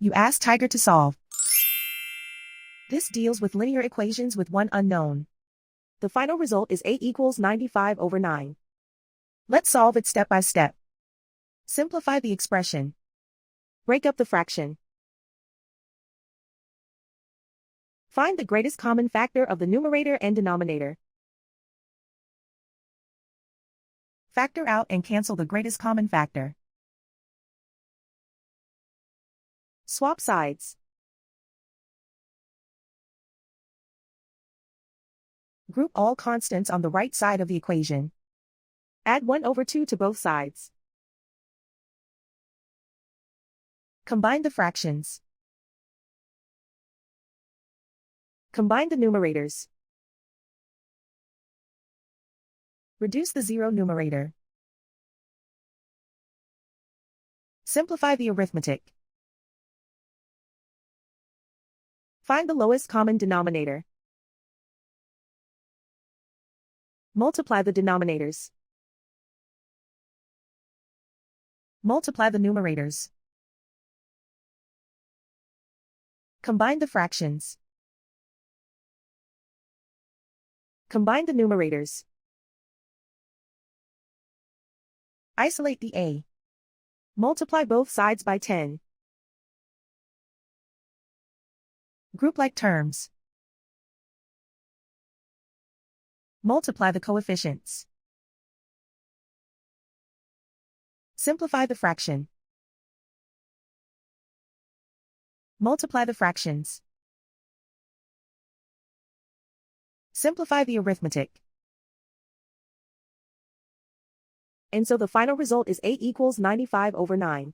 You ask Tiger to solve. This deals with linear equations with one unknown. The final result is a equals 95 over 9. Let's solve it step by step. Simplify the expression. Break up the fraction. Find the greatest common factor of the numerator and denominator. Factor out and cancel the greatest common factor. Swap sides. Group all constants on the right side of the equation. Add 1 over 2 to both sides. Combine the fractions. Combine the numerators. Reduce the zero numerator. Simplify the arithmetic. Find the lowest common denominator. Multiply the denominators. Multiply the numerators. Combine the fractions. Combine the numerators. Isolate the a. Multiply both sides by 10. Group like terms. Multiply the coefficients. Simplify the fraction. Multiply the fractions. Simplify the arithmetic. And so the final result is a equals 95 over 9.